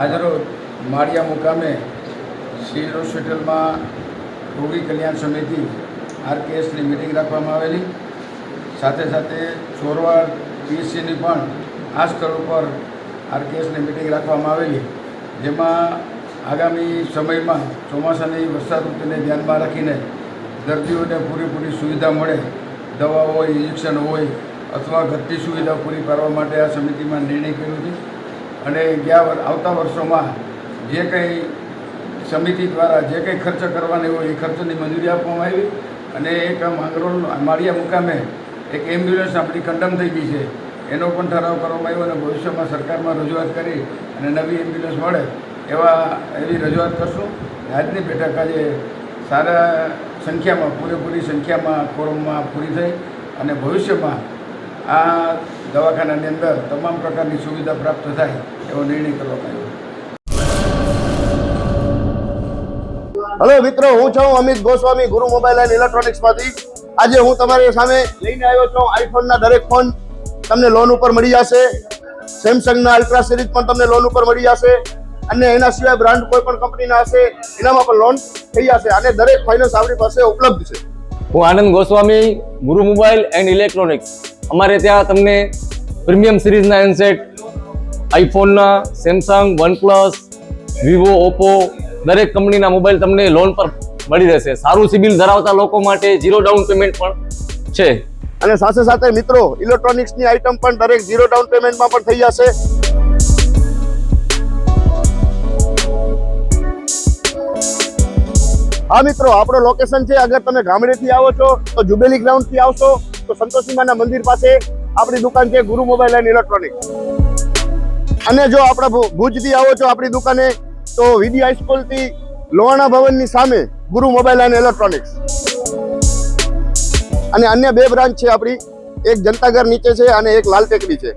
આજરોજ માળિયા મુકામે સિવિલ હોસ્પિટલમાં રોગી કલ્યાણ સમિતિ આરકેએસની મિટિંગ રાખવામાં આવેલી. સાથે સાથે ચોરવાડ પીએચસીની પણ આ સ્થળ ઉપર આરકેએસની મિટિંગ રાખવામાં આવેલી, જેમાં આગામી સમયમાં ચોમાસાની વરસાદ ઋતુને ધ્યાનમાં રાખીને દર્દીઓને પૂરેપૂરી સુવિધા મળે, દવા હોય, ઇન્જેક્શન હોય અથવા ઘટતી સુવિધા પૂરી પાડવા માટે આ સમિતિમાં નિર્ણય કર્યો છે. અને આવતા વર્ષોમાં જે કંઈ સમિતિ દ્વારા જે કંઈ ખર્ચ કરવાની હોય એ ખર્ચની મંજૂરી આપવામાં આવી. અને એક માંગરોળ માળિયા મુકામે એક એમ્બ્યુલન્સ આપણી કન્ડમ થઈ ગઈ છે, એનો પણ ઠરાવ કરવામાં આવ્યો અને ભવિષ્યમાં સરકારમાં રજૂઆત કરી અને નવી એમ્બ્યુલન્સ મળે એવી રજૂઆત કરશું. આજની બેઠક આજે સારા સંખ્યામાં પૂરેપૂરી સંખ્યામાં ફોરમમાં પૂરી થઈ અને ભવિષ્યમાં આ દવાખાનાની અંદર તમામ પ્રકારની સુવિધા પ્રાપ્ત થાય એવો નિર્ણય કરવામાં આવ્યો. હેલો મિત્રો, હું છું અમિત ગોસ્વામી, ગુરુ મોબાઈલ એન્ડ ઇલેક્ટ્રોનિક્સમાંથી. આજે હું તમારી સામે લઈને આવ્યો છું આઈફોનના દરેક ફોન તમને લોન ઉપર મળી જશે. સેમસંગના અલ્ટ્રા સિરીઝ પણ તમને લોન ઉપર મળી જશે અને એના સિવાય બ્રાન્ડ કોઈ પણ કંપનીના હશે એનામાં પણ લોન થઈ જશે અને દરેક ફાઇનાન્સ આપણી પાસે ઉપલબ્ધ છે. હું આનંદ ગોસ્વામી, ગુરુ મોબાઈલ એન્ડ ઇલેક્ટ્રોનિક્સ. અમારે ત્યાં તમને પ્રીમિયમ સિરીઝના હેન્ડસેટ, આઈફોનના, સેમસંગ, વનપ્લસ, વિવો, ઓપ્પો દરેક કંપનીના મોબાઈલ તમને લોન પર મળી રહેશે. સારું સિબિલ ધરાવતા લોકો માટે 0 ડાઉન પેમેન્ટ પણ છે. અને સાથે સાથે મિત્રો ઇલેક્ટ્રોનિક્સની આઇટમ પણ દરેક 0 ડાઉન પેમેન્ટમાં પણ થઈ જશે. હા મિત્રો, આપણો લોકેશન છે, અગર તમે ગામડેથી આવો છો તો જુબેલી ગ્રાઉન્ડથી આવશો તો સંતોષીમાના મંદિર પાસે આપણી દુકાન છે ગુરુ મોબાઈલ એન્ડ ઇલેક્ટ્રોનિક્સ. અને જો આપણા ભુજથી આવો છો આપણી દુકાને તો વીડી હાઈસ્કૂલથી લોહાણા ભવનની સામે ગુરુ મોબાઈલ એન્ડ ઇલેક્ટ્રોનિક્સ. અને અન્ય 2 બ્રાન્ચ છે આપણી, એક જનતાગર નીચે છે અને એક લાલ ટેકરી છે.